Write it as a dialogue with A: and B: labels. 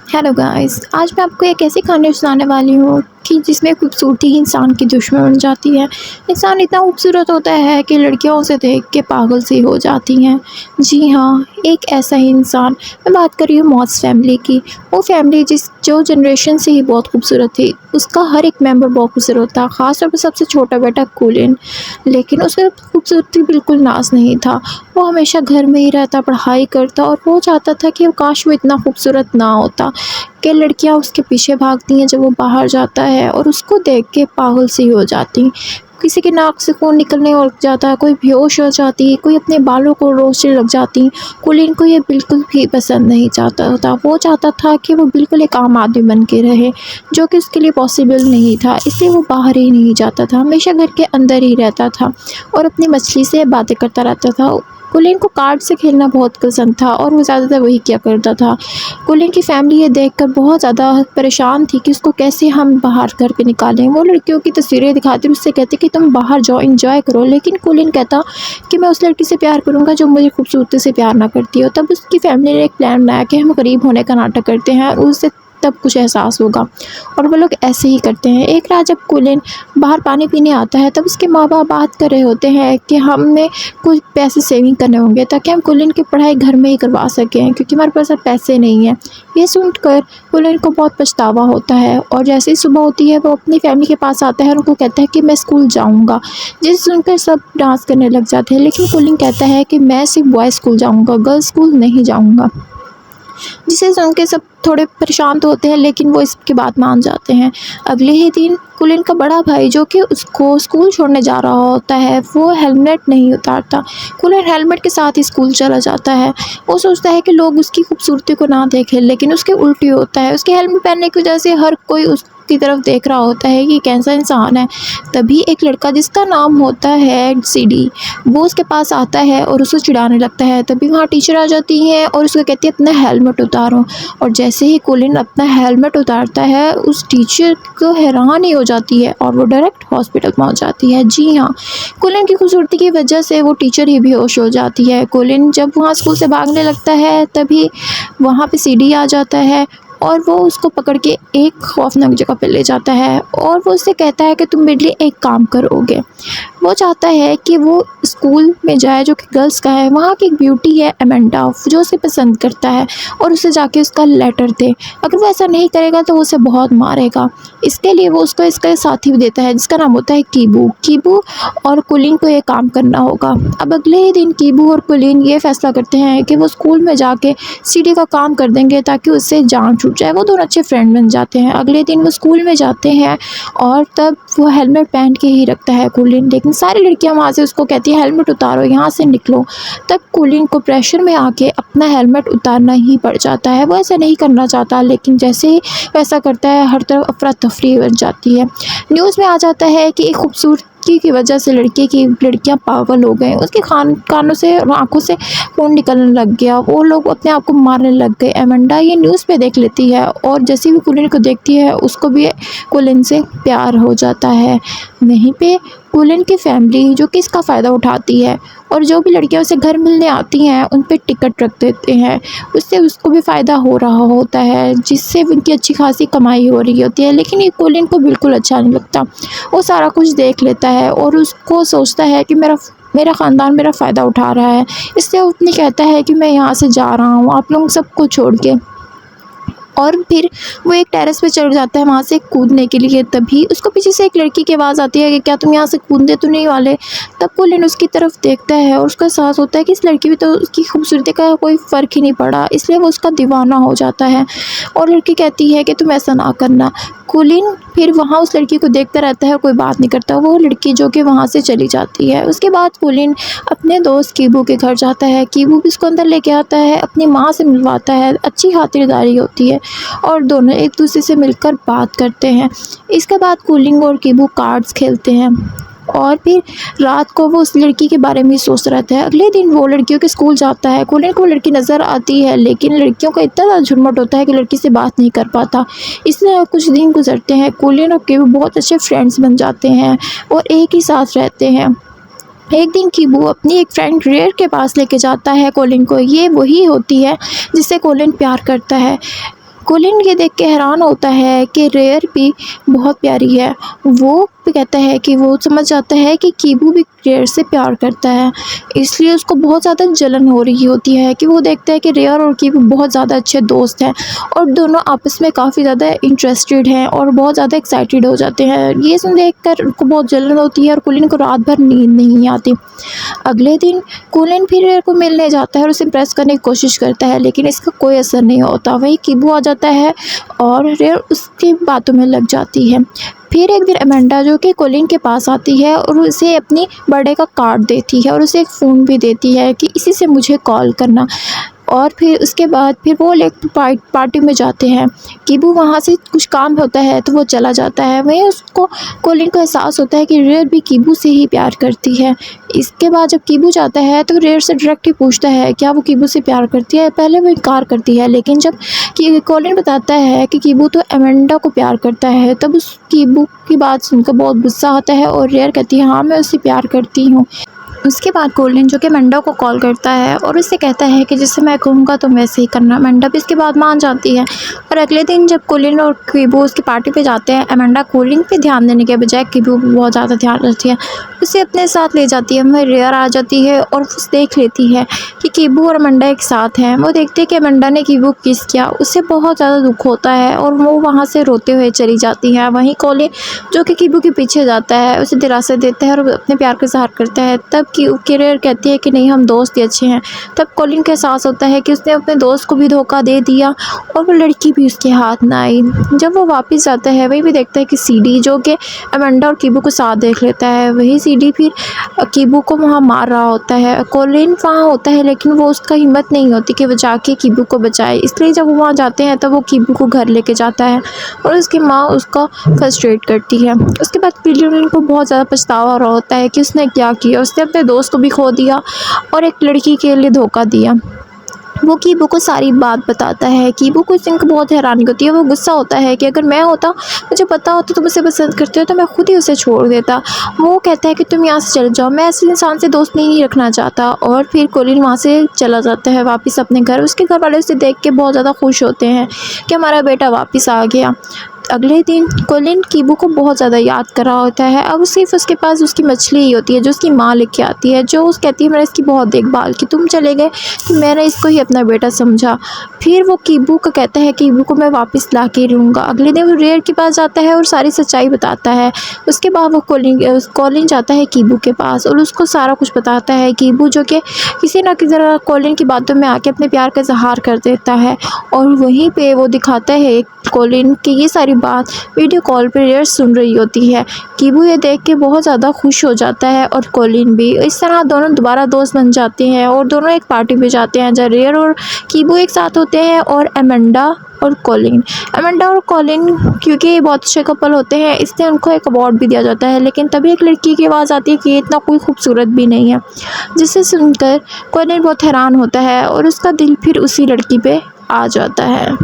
A: Hello guys, आज मैं आपको एक ऐसी कहानी सुनाने वाली हूँ कि जिसमें खूबसूरती ही इंसान की दुश्मन बन जाती है। इंसान इतना खूबसूरत होता है कि लड़कियों उसे देख के पागल सी हो जाती हैं। जी हाँ, एक ऐसा ही इंसान, मैं बात कर रही हूँ मॉस फैमिली की। वो फैमिली जो जनरेशन से ही बहुत खूबसूरत थी, उसका हर एक मेंबर बहुत खूबसूरत था, ख़ास तौर पर सबसे छोटा बेटा कोलिन। लेकिन उसमें खूबसूरती बिल्कुल नाज़ नहीं था। वो हमेशा घर में ही रहता, पढ़ाई करता और वो चाहता था कि काश वो इतना खूबसूरत ना होता। कि लड़कियां उसके पीछे भागती हैं जब वो बाहर जाता है और उसको देख के पागल सी हो जाती। किसी की नाक से खून निकलने लग जाता, कोई बेहोश हो जाती, कोई अपने बालों को नोचने लग जाती। कुलीन को ये बिल्कुल भी पसंद नहीं चाहता था। वो चाहता था कि वो बिल्कुल एक आम आदमी बन के रहे, जो कि उसके लिए पॉसिबल नहीं था। इसलिए वो बाहर ही नहीं जाता था, हमेशा घर के अंदर ही रहता था और अपनी मछली से बातें करता रहता था। कुलीन को कार्ड से खेलना बहुत पसंद था और वो ज़्यादातर वही किया करता था। कुलीन की फैमिली ये देखकर बहुत ज़्यादा परेशान थी कि उसको कैसे हम बाहर घर पे निकालें। वो लड़कियों की तस्वीरें दिखाते, उससे कहते कि तुम बाहर जाओ, एंजॉय करो। लेकिन कुलीन कहता कि मैं उस लड़की से प्यार करूँगा जो मुझे खूबसूरती से प्यार ना करती हो। तब उसकी फैमिली ने एक प्लान बनाया कि हम गरीब होने का नाटक करते हैं, उससे तब कुछ एहसास होगा। और वो लोग ऐसे ही करते हैं। एक रात जब कुलीन बाहर पानी पीने आता है, तब उसके माँ बाप बात कर रहे होते हैं कि हमें कुछ पैसे सेविंग करने होंगे ताकि हम कुलीन की पढ़ाई घर में ही करवा सकें, क्योंकि हमारे पास अब पैसे नहीं हैं। ये सुनकर कुलीन को बहुत पछतावा होता है और जैसे ही सुबह होती है वो अपनी फैमिली के पास आता है और उनको कहता है कि मैं स्कूल जाऊंगा। जिसे सुनकर सब डांस करने लग जाते हैं, लेकिन कुलीन कहता है कि मैं सिर्फ बॉयज़ स्कूल जाऊंगा, गर्ल्स स्कूल नहीं जाऊंगा। जिसे सुन के सब थोड़े परेशान तो होते हैं, लेकिन वो इसकी बात मान जाते हैं। अगले ही दिन कुलीन का बड़ा भाई, जो कि उसको स्कूल छोड़ने जा रहा होता है, वो हेलमेट नहीं उतारता। कुलीन हेलमेट के साथ ही स्कूल चला जाता है। वो सोचता है कि लोग उसकी खूबसूरती को ना देखें, लेकिन उसके उल्टी होता है। उसके हेलमेट पहनने की वजह से हर कोई उसकी तरफ देख रहा होता है कि कैसा इंसान है। तभी एक लड़का जिसका नाम होता है सीडी, वो उसके पास आता है और उसको चिढ़ाने लगता है। तभी वहाँ टीचर आ जाती हैं और उसको कहती है अपना हेलमेट उतारो। और जैसे ही कुलीन अपना हेलमेट उतारता है, उस टीचर को हैरानी हो जाती है और वो डायरेक्ट हॉस्पिटल पहुंच जाती है। जी हाँ, कुलीन की खूबसूरती की वजह से वो टीचर ही बेहोश हो जाती है। कुलीन जब वहाँ स्कूल से भागने लगता है, तभी वहाँ पे सीडी आ जाता है और वो उसको पकड़ के एक खौफनाक जगह पे ले जाता है और वो उससे कहता है कि तुम मेरे लिए एक काम करोगे। वो चाहता है कि वो स्कूल में जाए जो कि गर्ल्स का है। वहाँ की एक ब्यूटी है अमेंडा, जो उसे पसंद करता है और उसे जाके उसका लेटर दे। अगर वो ऐसा नहीं करेगा तो वो उसे बहुत मारेगा। इसके लिए वो उसको इसका साथी भी देता है जिसका नाम होता है कीबू। कीबू और कुलीन को ये काम करना होगा। अब अगले ही दिन कीबू और कुलीन ये फैसला करते हैं कि वो स्कूल में जाके सीडी का काम कर देंगे ताकि उससे जान छूट जाए। वो दोनों अच्छे फ्रेंड बन जाते हैं। अगले दिन वो स्कूल में जाते हैं और तब वो हेलमेट पहन के ही रखता है कुलीन, लेकिन सारी लड़कियां वहाँ से उसको कहती है हेलमेट उतारो, यहाँ से निकलो। तब कुलीन को प्रेशर में आके अपना हेलमेट उतारना ही पड़ जाता है। वो ऐसा नहीं करना चाहता, लेकिन जैसे ही वैसा करता है, हर तरफ अफरा तफरी बच जाती है। न्यूज़ में आ जाता है कि एक खूबसूरती की वजह से लड़कियां पागल हो गए। उसके कानों से और आंखों से खून निकलने लग गया। वो लोग अपने आप को मारने लग गए। एमेंडा ये न्यूज़ पे देख लेती है और जैसे भी कुलीन को देखती है, उसको भी कुलीन से प्यार हो जाता है। वहीं पे कुलीन की फैमिली, जो कि इसका फ़ायदा उठाती है और जो भी लड़कियां उसे घर मिलने आती हैं उन पे टिकट रख देते हैं। उससे उसको भी फ़ायदा हो रहा होता है, जिससे उनकी अच्छी खासी कमाई हो रही होती है। लेकिन ये कुलीन को बिल्कुल अच्छा नहीं लगता। वो सारा कुछ देख लेता है और उसको सोचता है कि मेरा मेरा ख़ानदान मेरा फ़ायदा उठा रहा है। इसलिए वो अपनी कहता है कि मैं यहाँ से जा रहा हूँ, आप लोग सबको छोड़ के। और फिर वो एक टेरेस पे चढ़ जाता है वहाँ से कूदने के लिए। तभी उसको पीछे से एक लड़की की आवाज़ आती है कि क्या तुम यहाँ से कूदने तो नहीं वाले। तब कुलीन उसकी तरफ देखता है और उसको एहसास होता है कि इस लड़की भी तो उसकी खूबसूरती का कोई फ़र्क ही नहीं पड़ा, इसलिए वो उसका दीवाना हो जाता है। और लड़की कहती है कि तुम ऐसा ना करना। कुलीन फिर वहाँ उस लड़की को देखता रहता है, कोई बात नहीं करता। वो लड़की जो कि वहाँ से चली जाती है। उसके बाद कुलीन अपने दोस्त कीबू के घर जाता है। कीबू भी उसको अंदर लेके आता है, अपनी माँ से मिलवाता है। अच्छी खातिरदारी होती है और दोनों एक दूसरे से मिलकर बात करते हैं। इसके बाद कुलीन और कीबू कार्ड्स खेलते हैं और फिर रात को वो उस लड़की के बारे में ही सोच रहता है। अगले दिन वो लड़कियों के स्कूल जाता है। कुलीन को लड़की नज़र आती है, लेकिन लड़कियों का इतना ज़्यादा झुरमुट होता है कि लड़की से बात नहीं कर पाता। इसलिए कुछ दिन गुजरते हैं। कुलीन और कीबू बहुत अच्छे फ्रेंड्स बन जाते हैं और एक ही साथ रहते हैं। एक दिन कीबू अपनी एक फ्रेंड रेयर के पास लेके जाता है कुलीन को। ये वही होती है जिससे कुलीन प्यार करता है। कोलिन ये देख के हैरान होता है कि रेयर भी बहुत प्यारी है। वो भी कहता है कि वो समझ जाता है कि कीबू भी रेयर से प्यार करता है, इसलिए उसको बहुत ज़्यादा जलन हो रही होती है कि वो देखता है कि रेयर और कीबू बहुत ज़्यादा अच्छे दोस्त हैं और दोनों आपस में काफ़ी ज़्यादा इंटरेस्टेड हैं और बहुत ज़्यादा एक्साइटेड हो जाते हैं। ये सुन देख कर उनको बहुत जलन होती है और कोलिन को रात भर नींद नहीं आती। अगले दिन कोलिन फिर रेयर को मिलने जाता है और उसे इम्प्रेस करने की कोशिश करता है, लेकिन इसका कोई असर नहीं होता। वहीं कीबू आ जाता है और रेयर उसकी बातों में लग जाती है। फिर एक दिन अमेंडा जो कि कोलिन के पास आती है और उसे अपनी बर्थडे का कार्ड देती है और उसे एक फ़ोन भी देती है कि इसी से मुझे कॉल करना। और फिर उसके बाद फिर वो एक पार्टी में जाते हैं। कीबू वहाँ से कुछ काम होता है तो वो चला जाता है। वहीं उसको कोलिन को एहसास होता है कि रेयर भी कीबू से ही प्यार करती है। इसके बाद जब कीबू जाता है तो रेयर से डायरेक्ट ही पूछता है क्या वो कीबू से प्यार करती है। पहले वो इनकार करती है, लेकिन जब कोलिन बताता है कि कीबू तो अमेंडा को प्यार करता है, तब उस कीबू की बात सुनकर बहुत गुस्सा आता है और रेयर कहती है हाँ मैं उससे प्यार करती हूँ। उसके बाद कोलिन जो कि अमेंडा को कॉल करता है और उससे कहता है कि जैसे मैं कहूँगा तुम वैसे ही करना। अमेंडा भी इसके बाद मान जाती है और अगले दिन जब कोलिन और कीबू उसकी पार्टी पे जाते हैं, अमेंडा कोलिन पे ध्यान देने के बजाय कीबू पे बहुत ज़्यादा ध्यान रखती है, उसे अपने साथ ले जाती है। वहीं रेयर आ जाती है और उस देख लेती है कि कीबू और अमेंडा एक साथ हैं। वो देखती है कि अमेंडा ने कीबू किस किया, उससे बहुत ज़्यादा दुख होता है और वो वहाँ से रोते हुए चली जाती है। वहीं कोलिन जो कि कीबू के पीछे जाता है, उसे दिलासा देता है और अपने प्यार का इज़हार करता है। तब कि रेयर कहती है कि नहीं हम दोस्त ही अच्छे हैं। तब कोलिन को एहसास होता है कि उसने अपने दोस्त को भी धोखा दे दिया और वो लड़की भी उसके हाथ ना आई। जब वो वापस जाता है वही भी देखता है कि सीडी जो कि अमेंडा और कीबू को साथ देख लेता है, वही सीडी फिर कीबू को वहाँ मार रहा होता है। कोलिन वहाँ होता है लेकिन वो उसका हिम्मत नहीं होती कि वो जाके कीबू को बचाए, इसलिए जब वो वहाँ जाते हैं तब वो कीबू को घर लेके जाता है और उसकी माँ उसको फ्रस्ट्रेट करती है। उसके बाद कोलिन को बहुत ज़्यादा पछतावा हो रहा होता है कि उसने क्या किया। उसने अपने दोस्त को भी खो दिया और एक लड़की के लिए धोखा दिया। वो कीबू को सारी बात बताता है। कीबू को इनको बहुत हैरानी होती है। वो गुस्सा होता है कि अगर मैं होता, मुझे पता होता तुम उसे पसंद करते हो तो मैं खुद ही उसे छोड़ देता। वो कहता है कि तुम यहाँ से चले जाओ, मैं ऐसे इंसान से दोस्त नहीं रखना चाहता। और फिर कोलिन वहाँ से चला जाता है वापस अपने घर। उसके घर वाले उसे देख के बहुत ज़्यादा खुश होते हैं कि हमारा बेटा वापस आ गया। अगले दिन कोलिन कीबू को बहुत ज़्यादा याद कर रहा होता है। अब सिर्फ उसके पास उसकी मछली ही होती है जो उसकी माँ लेके आती है, जो उस कहती है मैंने इसकी बहुत देखभाल की, तुम चले गए तो मैंने इसको ही अपना बेटा समझा। फिर वो कीबू को कहता है कीबू को मैं वापस ला के रहूँगा। अगले दिन वो रेयर के पास जाता है और सारी सच्चाई बताता है। उसके बाद वो कोलिन जाता है कीबू के पास और उसको सारा कुछ बताता है। कीबू जो कि किसी न किसी तरह कोलिन की बातों में आके अपने प्यार का इजहार कर देता है और वहीं पे वो दिखाता है कोलिन की ये सारी बात वीडियो कॉल पर रेयर सुन रही होती है। कीबू ये देख के बहुत ज़्यादा खुश हो जाता है और कोलिन भी। इस तरह दोनों दोबारा दोस्त बन जाते हैं और दोनों एक पार्टी पे जाते हैं जहाँ रेयर और कीबू एक साथ होते हैं और अमेंडा और कोलिन क्योंकि ये बहुत अच्छे कपल होते हैं इसलिए उनको एक अवार्ड भी दिया जाता है। लेकिन तभी एक लड़की की आवाज़ आती है कि ये इतना कोई खूबसूरत भी नहीं है, जिसे सुनकर कोलिन बहुत हैरान होता है और उसका दिल फिर उसी लड़की पे आ जाता है।